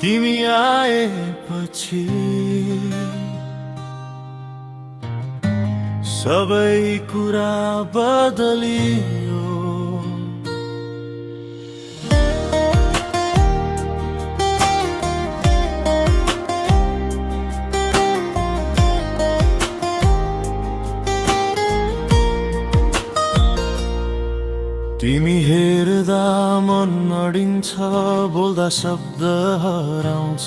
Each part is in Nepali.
तिमी आएपछि सबै कुरा बदलियो। तिमी हेर्दा मन अडिन्छ, बोल्दा शब्द हराउँछ।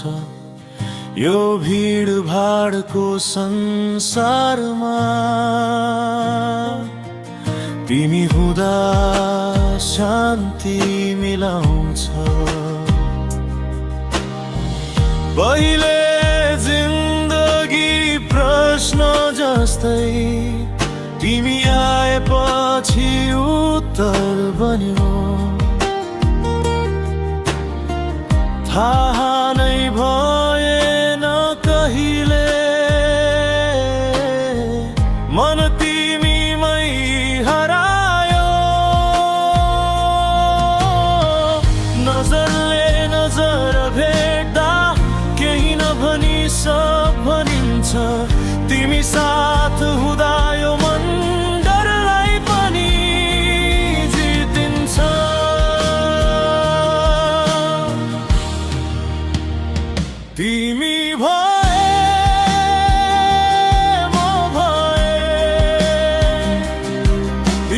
यो भिडभाडको संसारमा तिमी हुँदा शान्ति मिलाउँछ। पहिले जिन्दगी प्रश्न जस्तै तिमी आएपछि उत्तर बन्यो। थाहा नै भएन कहिले मन तिमीमै हरायो। नजरले नजर भेट्दा केही नभनी सब भनिन्छ। तिमी साथ हुँदा यो मन डरलाई पनि जितिन्छ। तिमी भए म भए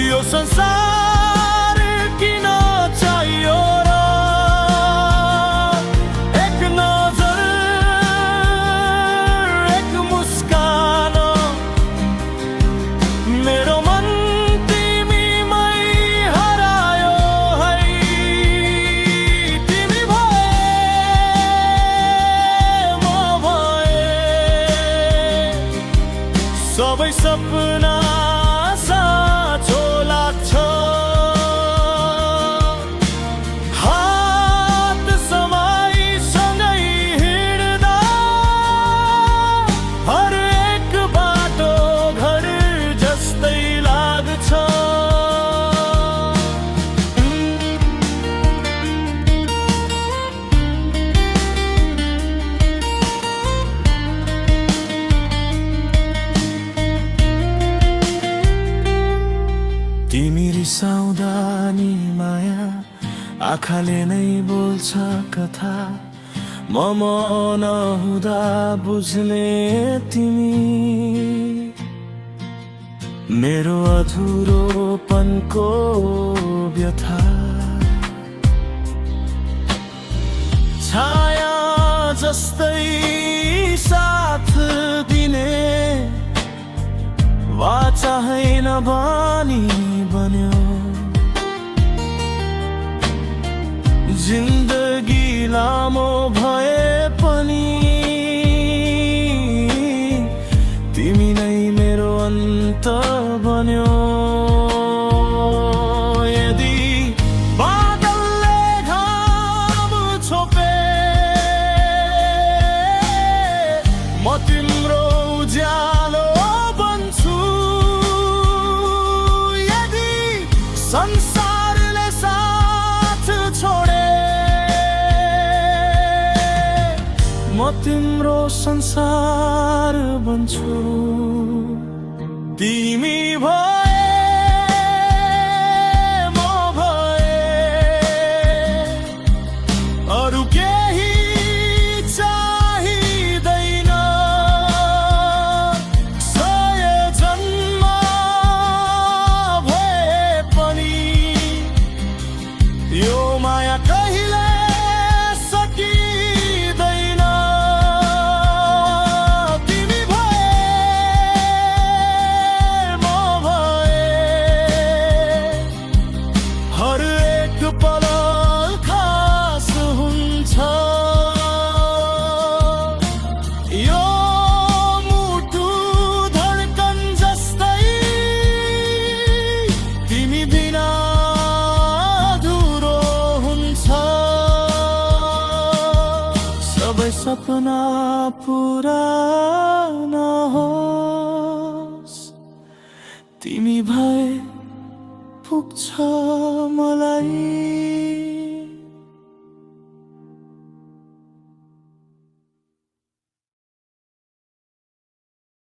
यो संसार किन चाहियो र? एक नजर एक मुस्कान मेरो मन तिमीमै हरायो है। तिमी सबै सपना साँचो लाग्छ। हात समाई सँगै हिँड्दा हर एक बाटो घर जस्तै लाग्छ। तिमी रिसाउँदा नि माया आँखाले नै बोल्छ कथा। म नहुँदा बुझ्ने तिमी मेरो अधुरोपनको व्यथा। छाया जस्तै साथ दिने वाचा हैन बानी बन्यो। जिन्दगी लामो भए पनि तिमी नै मेरो अन्त बन्यो। यदि बादलले घाम छोपे म तिम्रो उज्यालो बन्छु। यदि संसारले साथ छोडे म तिम्रो संसार बन्छु। तिमी भए म भए अरू केही चाहिँदैन। सय जन्म भए पनि यो माया कहिले सकिँदैन। तिमी भए म भए हर एक पल खास हुन्छ। यो मुटु धड्कन जस्तै तिमी बिना अधुरो हुन्छ। सबै सपना पुरा नहोस्, तिमी भए पुग्छ मलाई।